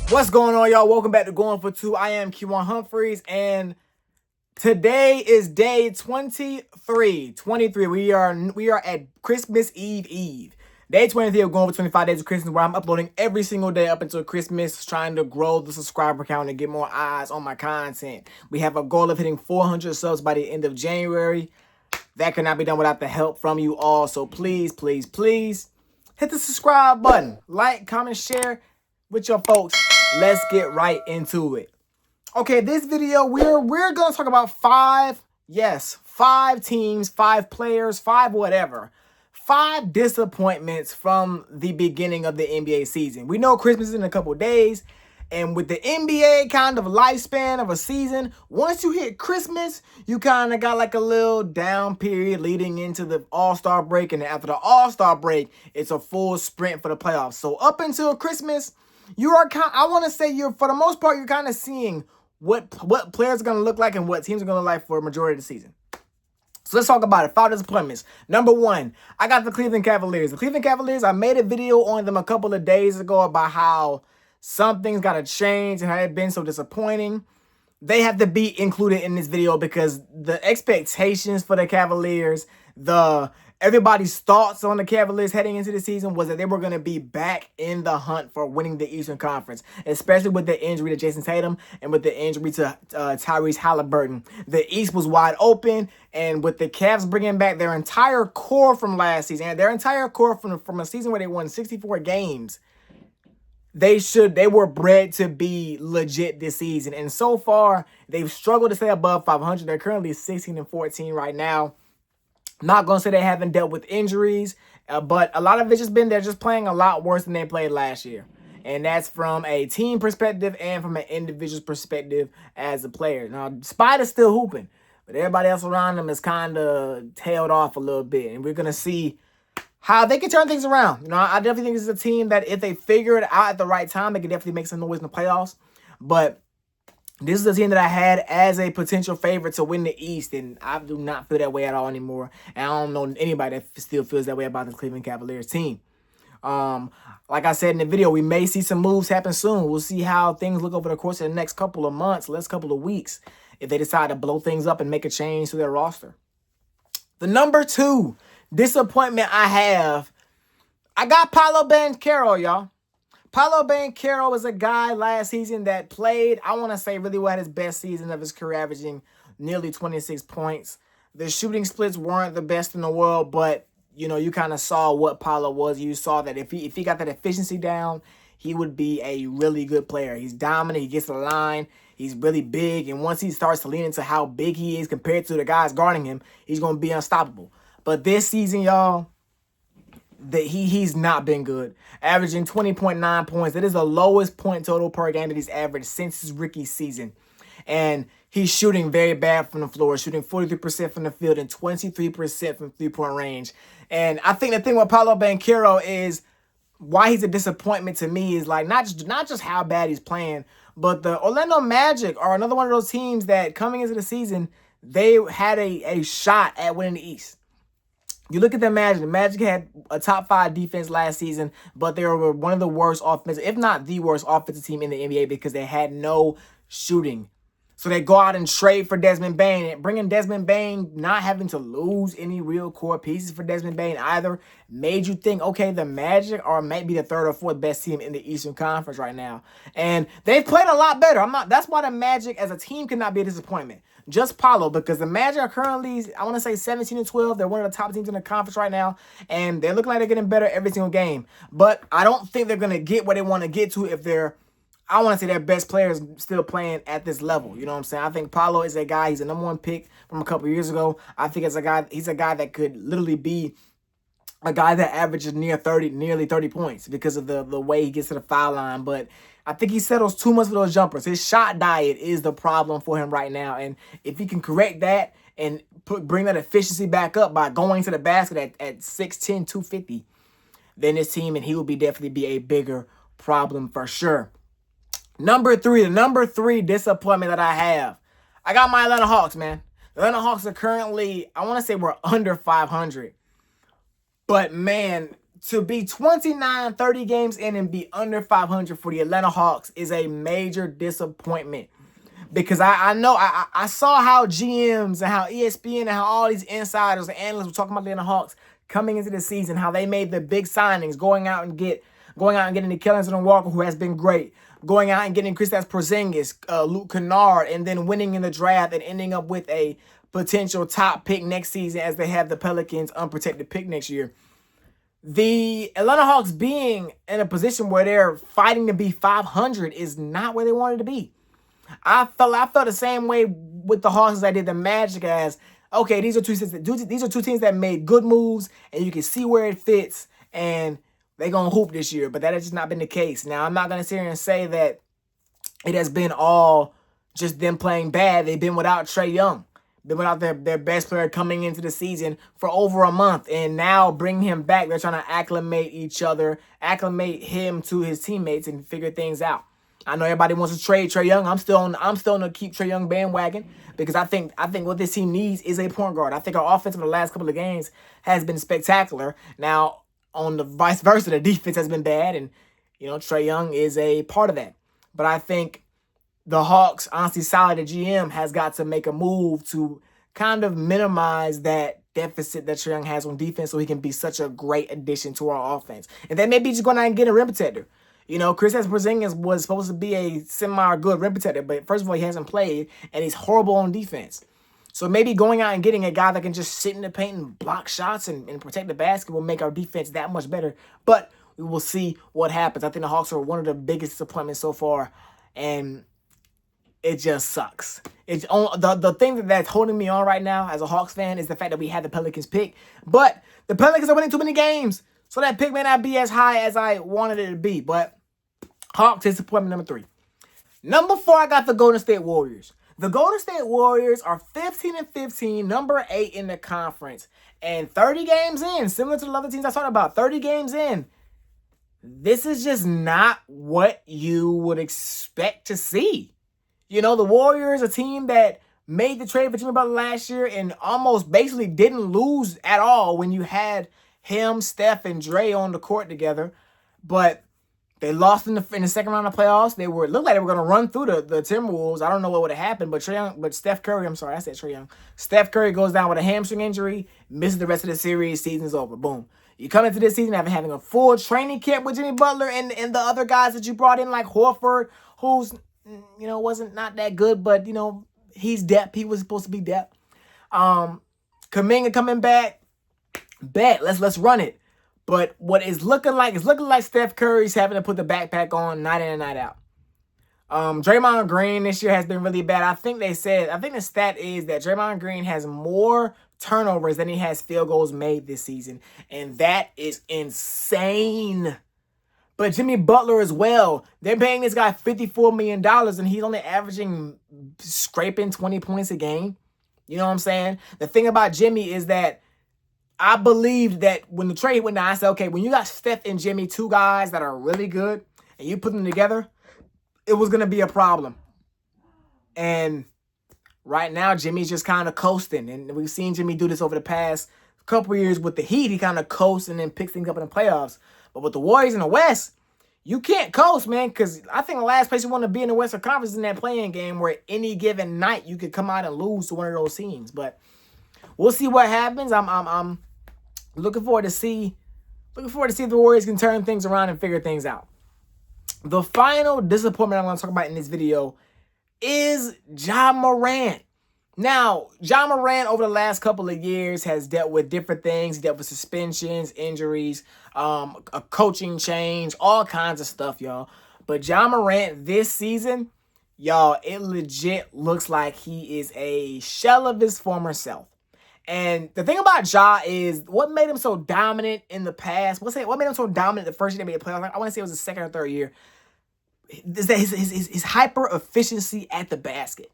What's going on, y'all? Welcome back to Going for Two. I am Humphreys, and today is day 23. We are at Christmas Eve. Day 23 of Going for 25 Days of Christmas, where I'm uploading every single day up until Christmas, trying to grow the subscriber count and get more eyes on my content. We have a goal of hitting 400 subs by the end of January. That cannot be done without the help from you all. So please hit the subscribe button. Like, comment, share with your folks. Let's get right into it. Okay, this video, we're going to talk about five teams, 5 players, 5 whatever. 5 disappointments from the beginning of the NBA season. We know Christmas is in a couple days. And with the NBA kind of lifespan of a season, once you hit Christmas, you kind of got like a little down period leading into the All-Star break. And after the All-Star break, it's a full sprint for the playoffs. So up until Christmas, I want to say for the most part, you're kind of seeing what players are going to look like and what teams are going to look like for a majority of the season. So let's talk about it. 5 disappointments. Number 1, I got the Cleveland Cavaliers. The Cleveland Cavaliers, I made a video on them a couple of days ago about how something's got to change and how it's been so disappointing. They have to be included in this video because the expectations for the Cavaliers, everybody's thoughts on the Cavaliers heading into the season was that they were going to be back in the hunt for winning the Eastern Conference, especially with the injury to Jason Tatum and with the injury to Tyrese Halliburton. The East was wide open, and with the Cavs bringing back their entire core from last season, and their entire core from a season where they won 64 games, they were bred to be legit this season. And so far, they've struggled to stay above 500. They're currently 16-14 right now. Not going to say they haven't dealt with injuries, but a lot of it's just been they're just playing a lot worse than they played last year. And that's from a team perspective and from an individual perspective as a player. Now, Spider's still hooping, but everybody else around them is kind of tailed off a little bit. And we're going to see how they can turn things around. You know, I definitely think this is a team that if they figure it out at the right time, they can definitely make some noise in the playoffs. But this is a team that I had as a potential favorite to win the East, and I do not feel that way at all anymore. And I don't know anybody that still feels that way about the Cleveland Cavaliers team. Like I said in the video, we may see some moves happen soon. We'll see how things look over the course of the next couple of months, last couple of weeks, if they decide to blow things up and make a change to their roster. The number 2 disappointment I got Paolo Banchero, y'all. Paolo Banchero was a guy last season that played, I want to say, really well, his best season of his career, averaging nearly 26 points. The shooting splits weren't the best in the world, but, you know, you kind of saw what Paolo was. You saw that if he got that efficiency down, he would be a really good player. He's dominant. He gets to the line. He's really big. And once he starts to lean into how big he is compared to the guys guarding him, he's going to be unstoppable. But this season, y'all, he's not been good. Averaging 20.9 points. That is the lowest point total per game that he's averaged since his rookie season. And he's shooting very bad from the floor, shooting 43% from the field and 23% from three-point range. And I think the thing with Paolo Banchero is why he's a disappointment to me is like not just how bad he's playing, but the Orlando Magic are another one of those teams that coming into the season, they had a shot at winning the East. You look at the Magic. The Magic had a top 5 defense last season, but they were one of the worst offensive, if not the worst offensive team in the NBA because they had no shooting. So they go out and trade for Desmond Bane. And bringing Desmond Bane, not having to lose any real core pieces for Desmond Bane either, made you think, okay, the Magic are maybe the 3rd or 4th best team in the Eastern Conference right now. And they've played a lot better. That's why the Magic as a team cannot be a disappointment. Just Paolo, because the Magic are currently, I want to say 17-12. They're one of the top teams in the conference right now, and they're looking like they're getting better every single game. But I don't think they're going to get where they want to get to if I want to say their best players still playing at this level. You know what I'm saying? I think Paolo is a guy, he's a number 1 pick from a couple years ago. I think he's a guy that could literally be a guy that averages nearly 30 points because of the way he gets to the foul line. But I think he settles too much for those jumpers. His shot diet is the problem for him right now. And if he can correct that and bring that efficiency back up by going to the basket at 6'10", 250, then this team and he will definitely be a bigger problem for sure. The number 3 disappointment that I got my Atlanta Hawks, man. The Atlanta Hawks are currently, I want to say we're under 500. But man, to be 29, 30 games in and be under 500 for the Atlanta Hawks is a major disappointment. Because I saw how GMs and how ESPN and how all these insiders and analysts were talking about the Atlanta Hawks coming into the season, how they made the big signings, going out and getting the Killings and Walker, who has been great, going out and getting Kristaps Porzingis, Luke Kennard, and then winning in the draft and ending up with a potential top pick next season as they have the Pelicans unprotected pick next year. The Atlanta Hawks being in a position where they're fighting to be 500 is not where they wanted to be. I felt the same way with the Hawks as I did the Magic. As okay, these are two teams that made good moves, and you can see where it fits, and they're gonna hoop this year. But that has just not been the case. Now, I'm not gonna sit here and say that it has been all just them playing bad. They've been without Trae Young, been without their best player coming into the season for over a month, and now bringing him back, they're trying to acclimate him to his teammates, and figure things out. I know everybody wants to trade Trae Young. I'm still on the keep Trae Young bandwagon, because I think what this team needs is a point guard. I think our offense in the last couple of games has been spectacular. Now, on the vice versa, the defense has been bad, and Trae Young is a part of that. But I think the Hawks, honestly, Sally, the GM, has got to make a move to kind of minimize that deficit that Trae Young has on defense, so he can be such a great addition to our offense. And then maybe just going out and get a rim protector. Kristaps Porzingis was supposed to be a semi-good rim protector, but first of all, he hasn't played, and he's horrible on defense. So maybe going out and getting a guy that can just sit in the paint and block shots and protect the basket will make our defense that much better. But we will see what happens. I think the Hawks are one of the biggest disappointments so far, and it just sucks. The thing that's holding me on right now as a Hawks fan is the fact that we had the Pelicans pick, but the Pelicans are winning too many games, so that pick may not be as high as I wanted it to be. But Hawks disappointment number 3. Number 4, I got the Golden State Warriors. The Golden State Warriors are 15-15, number 8 in the conference. And 30 games in, similar to the other teams I talked about, 30 games in, this is just not what you would expect to see. The Warriors, a team that made the trade for Jimmy Butler last year and almost basically didn't lose at all when you had him, Steph, and Dre on the court together. But they lost in the second round of playoffs. Looked like they were going to run through the Timberwolves. I don't know what would have happened, but Steph Curry, I'm sorry, I said Trae Young. Steph Curry goes down with a hamstring injury, misses the rest of the series, season's over. Boom. You come into this season after having a full training camp with Jimmy Butler and the other guys that you brought in, like Horford, who's, wasn't not that good, but, he's depth. He was supposed to be depth. Kuminga coming back. Bet. Let's run it. But what it's looking like Steph Curry's having to put the backpack on night in and night out. Draymond Green this year has been really bad. I think the stat is that Draymond Green has more turnovers than he has field goals made this season. And that is insane. But Jimmy Butler as well. They're paying this guy $54 million, and he's only averaging scraping 20 points a game. You know what I'm saying? The thing about Jimmy is that I believed that when the trade went down, I said, okay, when you got Steph and Jimmy, two guys that are really good, and you put them together, it was going to be a problem. And right now, Jimmy's just kind of coasting. And we've seen Jimmy do this over the past couple of years with the Heat. He kind of coasts and then picks things up in the playoffs. But with the Warriors in the West, you can't coast, man, because I think the last place you want to be in the Western Conference is in that play-in game where any given night you could come out and lose to one of those teams. But we'll see what happens. I'm looking forward to see if the Warriors can turn things around and figure things out. The final disappointment I want to talk about in this video is Ja Morant. Now, Ja Morant over the last couple of years has dealt with different things. He dealt with suspensions, injuries, a coaching change, all kinds of stuff, y'all. But Ja Morant this season, y'all, it legit looks like he is a shell of his former self. And the thing about Ja is what made him so dominant in the past. What made him so dominant the first year they made the playoffs? I want to say it was the second or third year. Is that his hyper efficiency at the basket.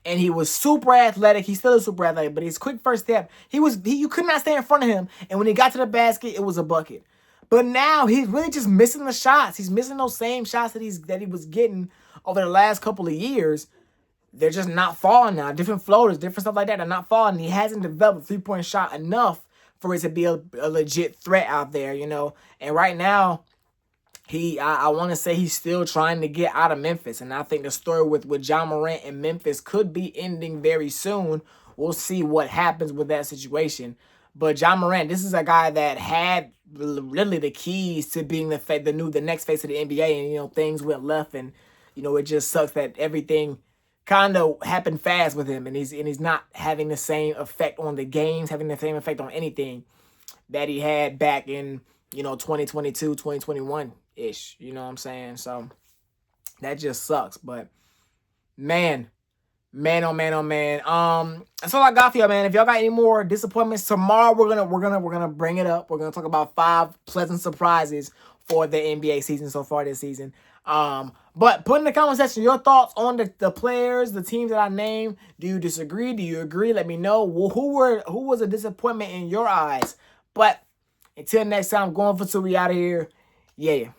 And he was super athletic. He's still super athletic, but his quick first step, you could not stay in front of him. And when he got to the basket, it was a bucket. But now he's really just missing the shots. He's missing those same shots that he was getting over the last couple of years. They're just not falling now. Different floaters, different stuff like that are not falling. He hasn't developed a three-point shot enough for it to be a legit threat out there, you know. And right now, I want to say he's still trying to get out of Memphis. And I think the story with Ja Morant and Memphis could be ending very soon. We'll see what happens with that situation. But Ja Morant, this is a guy that had literally the keys to being the next face of the NBA. And, you know, things went left. And, you know, it just sucks that everything kind of happened fast with him. And he's not having the same effect on the games, having the same effect on anything that he had back in, you know, 2022, 2021-ish. You know what I'm saying? So that just sucks. But man, oh man, oh man. That's all I got for y'all, man. If y'all got any more disappointments, tomorrow we're gonna bring it up. We're gonna talk about 5 pleasant surprises for the NBA season so far this season. But put in the comment section your thoughts on the players, the teams that I named. Do you disagree? Do you agree? Let me know. Who was a disappointment in your eyes? But until next time, Goin'for 2, we out of here. Yeah.